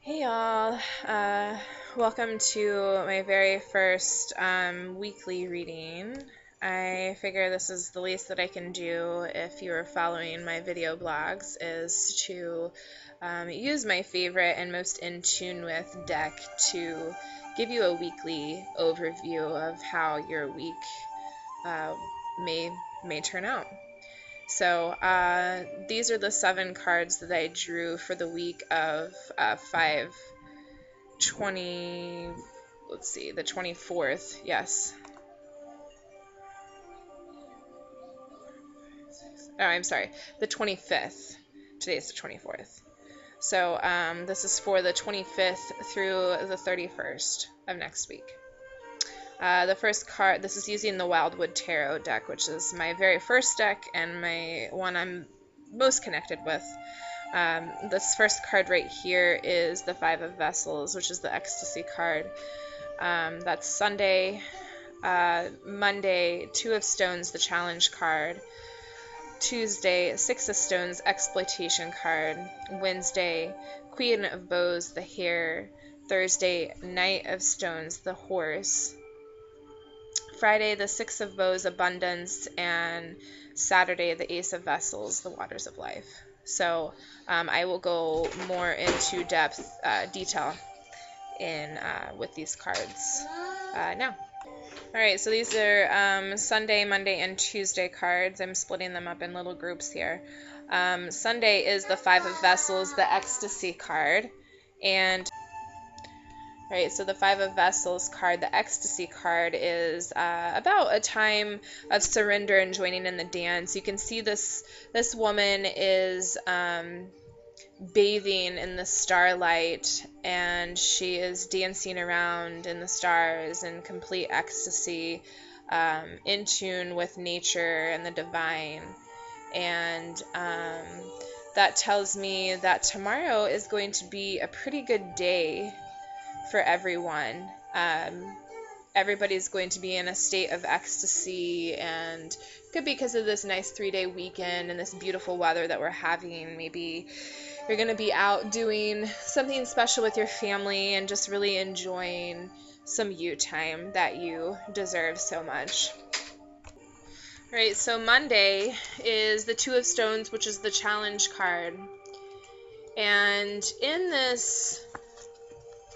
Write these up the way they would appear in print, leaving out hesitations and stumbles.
Hey y'all, welcome to my very first weekly reading. I figure this is the least that I can do if you are following my video blogs is to use my favorite and most in tune with deck to give you a weekly overview of how your week uh, may turn out. So these are the 7 cards that I drew for the week of 5/20, let's see, the 24th, yes. Oh, I'm sorry, the 25th. Today's the 24th. So this is for the 25th through the 31st of next week. The first card, this is using the Wildwood Tarot deck, which is my very first deck and my one I'm most connected with. This first card right here is the Five of Vessels, which is the Ecstasy card. That's Sunday. Monday, Two of Stones, the Challenge card. Tuesday, Six of Stones, Exploitation card. Wednesday, Queen of Bows, the Hare. Thursday, Knight of Stones, the Horse. Friday, the Six of Bows, Abundance. And Saturday, the Ace of Vessels, the Waters of Life. So I will go more into detail with these cards now. Alright, so these are Sunday, Monday, and Tuesday cards. I'm splitting them up in little groups here. Sunday is the Five of Vessels, the Ecstasy card. And Right, so the Five of Vessels card, the Ecstasy card, is about a time of surrender and joining in the dance. You can see this woman is bathing in the starlight, and she is dancing around in the stars in complete ecstasy, in tune with nature and the divine. And that tells me that tomorrow is going to be a pretty good day for everyone. Everybody's going to be in a state of ecstasy, and could be because of this nice 3-day weekend and this beautiful weather that we're having. Maybe you're going to be out doing something special with your family and just really enjoying some you time that you deserve so much. All right, so Monday is the Two of Stones, which is the Challenge card. And in this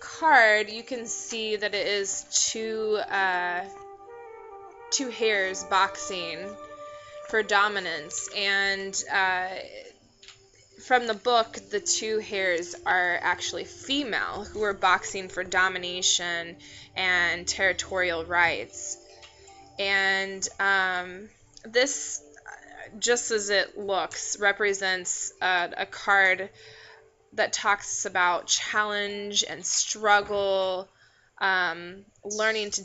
card, you can see that it is two hares boxing for dominance, and from the book, the two hares are actually female who are boxing for domination and territorial rights. And this, just as it looks, represents a card that talks about challenge and struggle, learning to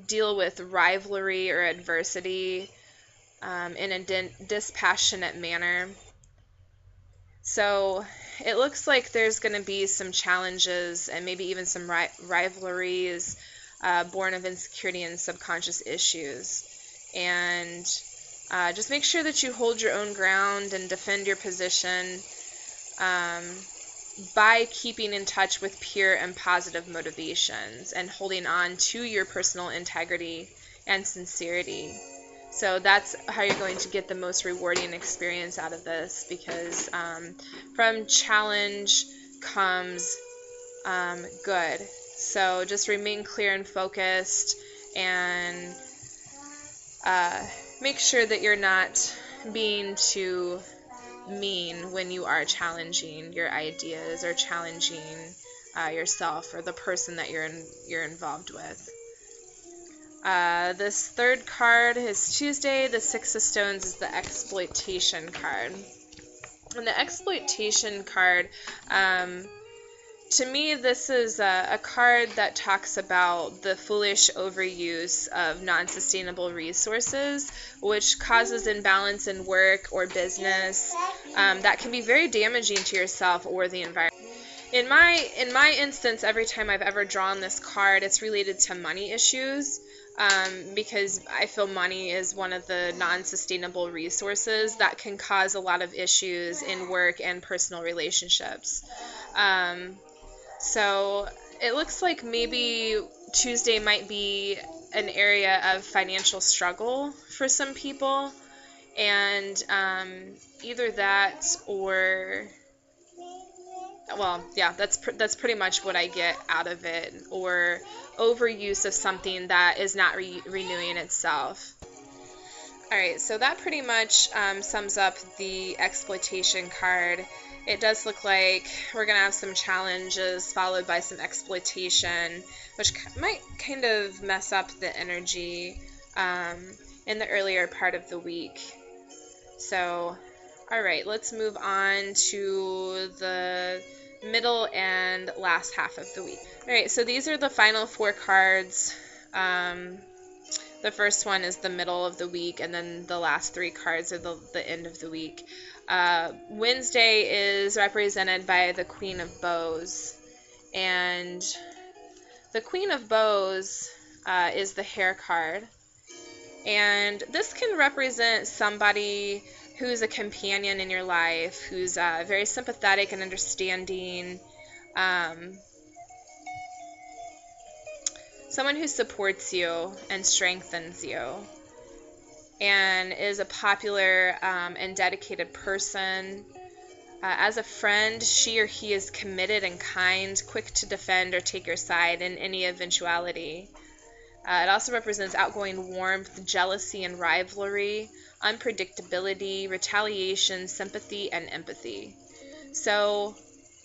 deal with rivalry or adversity in a dispassionate manner. So it looks like there's going to be some challenges and maybe even some rivalries born of insecurity and subconscious issues. And just make sure that you hold your own ground and defend your position by keeping in touch with pure and positive motivations and holding on to your personal integrity and sincerity. So that's how you're going to get the most rewarding experience out of this, because from challenge comes good. So just remain clear and focused, and make sure that you're not being too mean when you are challenging your ideas or challenging yourself or the person that you're involved with. This third card is Tuesday. The Six of Stones is the Exploitation card. And the Exploitation card, to me, this is a card that talks about the foolish overuse of non-sustainable resources, which causes imbalance in work or business that can be very damaging to yourself or the environment. In my instance, every time I've ever drawn this card, it's related to money issues. Because I feel money is one of the non-sustainable resources that can cause a lot of issues in work and personal relationships. So it looks like maybe Tuesday might be an area of financial struggle for some people, and either that or, well, yeah, that's pretty much what I get out of it, or overuse of something that is not renewing itself. All right, so that pretty much sums up the exploitation card. It does look like we're going to have some challenges followed by some exploitation, which might kind of mess up the energy in the earlier part of the week. So, all right, let's move on to the middle and last half of the week. All right, so these are the final 4 cards. The first one is the middle of the week, and then the last 3 cards are the end of the week. Wednesday is represented by the Queen of Bows, and the Queen of Bows is the hair card, and this can represent somebody who's a companion in your life, who's very sympathetic and understanding, someone who supports you and strengthens you, and is a popular and dedicated person. As a friend, she or he is committed and kind, quick to defend or take your side in any eventuality. It also represents outgoing warmth, jealousy and rivalry, unpredictability, retaliation, sympathy, and empathy. So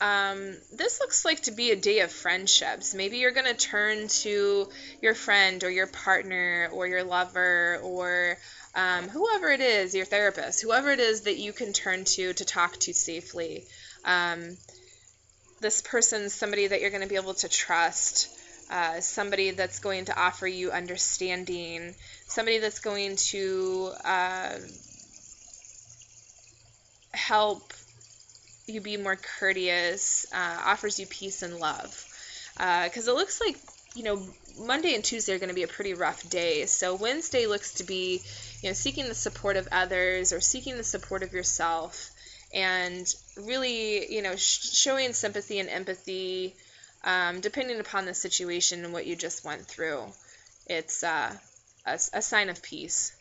this looks like to be a day of friendships. Maybe you're going to turn to your friend or your partner or your lover or whoever it is, your therapist, whoever it is that you can turn to talk to safely. This person's somebody that you're going to be able to trust, somebody that's going to offer you understanding, somebody that's going to help you be more courteous, offers you peace and love. Because it looks like, Monday and Tuesday are going to be a pretty rough day. So Wednesday looks to be, seeking the support of others or seeking the support of yourself, and really, showing sympathy and empathy, depending upon the situation and what you just went through. It's a sign of peace.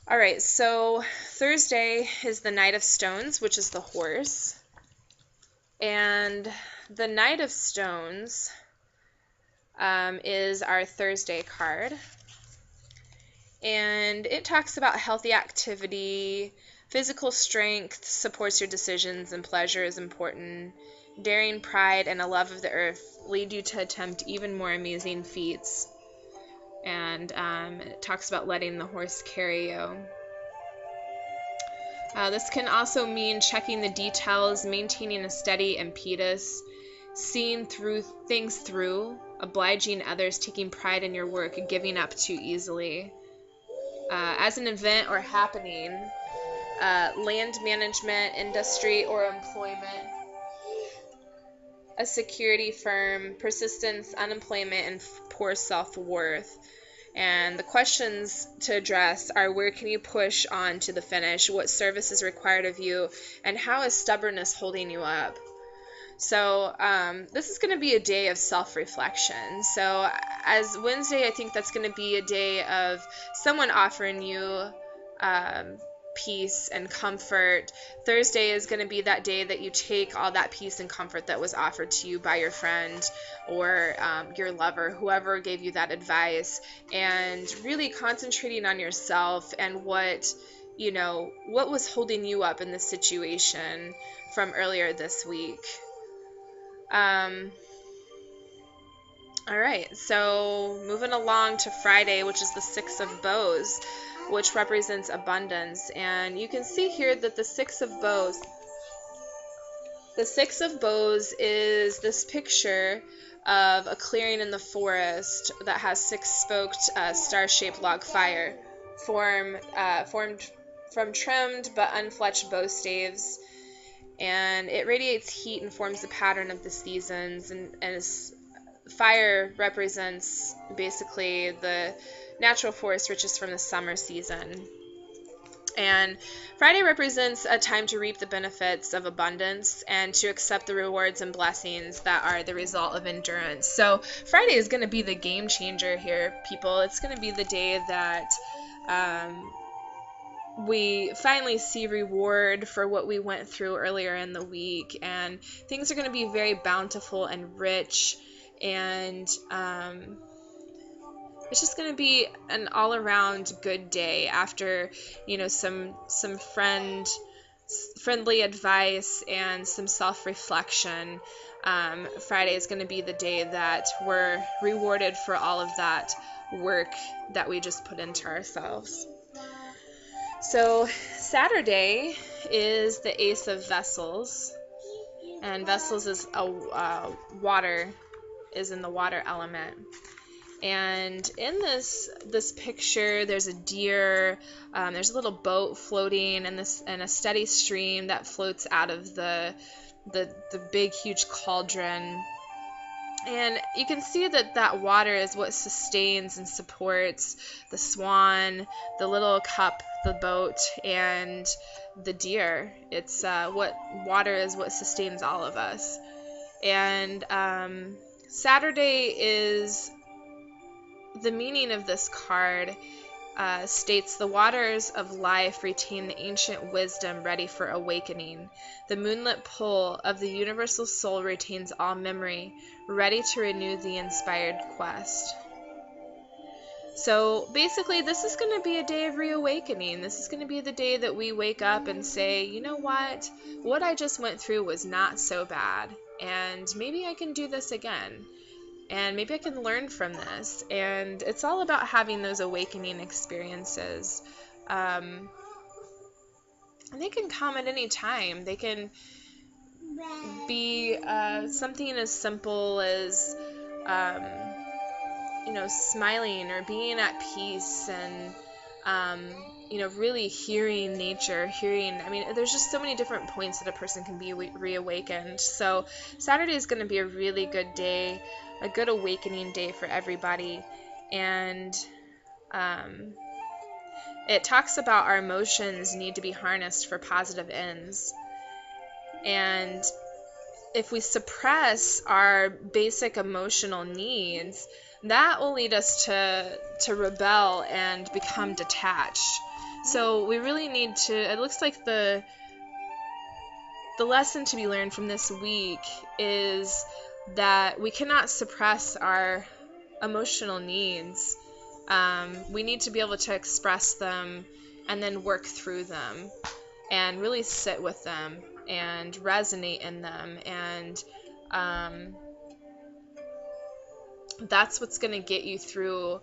All right, so Thursday is the Knight of Stones, which is the horse. And the Knight of Stones is our Thursday card. And it talks about healthy activity, physical strength, supports your decisions, and pleasure is important. Daring, pride, and a love of the earth lead you to attempt even more amazing feats. And it talks about letting the horse carry you. This can also mean checking the details, maintaining a steady impetus, seeing things through, obliging others, taking pride in your work, and giving up too easily. As an event or happening, land management, industry, or employment, a security firm, persistence, unemployment, and poor self-worth. And the questions to address are: where can you push on to the finish? What service is required of you? And how is stubbornness holding you up? So this is going to be a day of self-reflection. So as Wednesday, I think that's going to be a day of someone offering you peace and comfort. Thursday is going to be that day that you take all that peace and comfort that was offered to you by your friend or your lover, whoever gave you that advice, and really concentrating on yourself and what was holding you up in this situation from earlier this week. All right, so moving along to Friday, which is the Six of Bows, which represents abundance. And you can see here that the Six of Bows is this picture of a clearing in the forest that has 6-spoked star-shaped log fire formed from trimmed but unfletched bow staves. And it radiates heat and forms the pattern of the seasons, and fire represents basically the natural forest riches from the summer season. And Friday represents a time to reap the benefits of abundance and to accept the rewards and blessings that are the result of endurance. So Friday is going to be the game changer here, people. It's going to be the day that we finally see reward for what we went through earlier in the week, and things are going to be very bountiful and rich, and it's just going to be an all-around good day after, some friendly advice and some self-reflection. Friday is going to be the day that we're rewarded for all of that work that we just put into ourselves. So Saturday is the Ace of Vessels, and Vessels is water, is in the water element. And in this picture, there's a deer, there's a little boat floating, and a steady stream that floats out of the big, huge cauldron. And you can see that water is what sustains and supports the swan, the little cup, the boat, and the deer. It's water is what sustains all of us. And Saturday is the meaning of this card. States the waters of life retain the ancient wisdom ready for awakening. The moonlit pull of the universal soul retains all memory, ready to renew the inspired quest. So basically, this is going to be a day of reawakening. This is going to be the day that we wake up and say, you know what I just went through was not so bad, and maybe I can do this again. And maybe I can learn from this. And it's all about having those awakening experiences. And they can come at any time. They can be something as simple as, smiling or being at peace and, really hearing nature, there's just so many different points that a person can be reawakened. So Saturday is going to be a really good day, a good awakening day for everybody. And it talks about our emotions need to be harnessed for positive ends. And if we suppress our basic emotional needs, that will lead us to rebel and become detached. So we really need to, it looks like the lesson to be learned from this week is that we cannot suppress our emotional needs. We need to be able to express them and then work through them and really sit with them and resonate in them. And that's what's going to get you through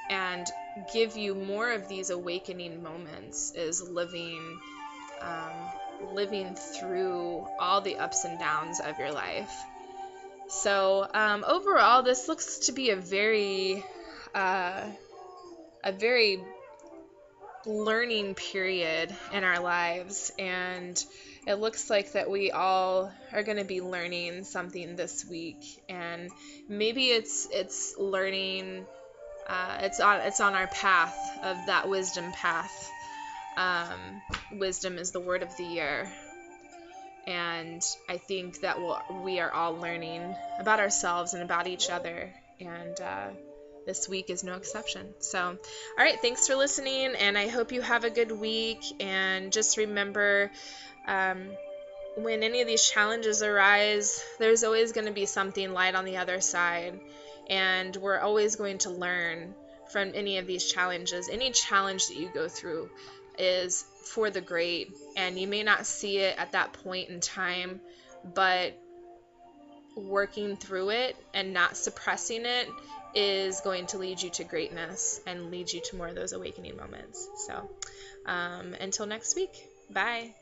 and give you more of these awakening moments, is living through all the ups and downs of your life. So overall, this looks to be a very learning period in our lives, and it looks like that we all are going to be learning something this week. And maybe it's learning, it's on our path of that wisdom path. Wisdom is the word of the year. And I think that we are all learning about ourselves and about each other, and this week is no exception. So, all right, thanks for listening, and I hope you have a good week. And just remember, when any of these challenges arise, there's always going to be something light on the other side, and we're always going to learn from any of these challenges. Any challenge that you go through is for the great, and you may not see it at that point in time, but working through it and not suppressing it is going to lead you to greatness and lead you to more of those awakening moments. So until next week, bye.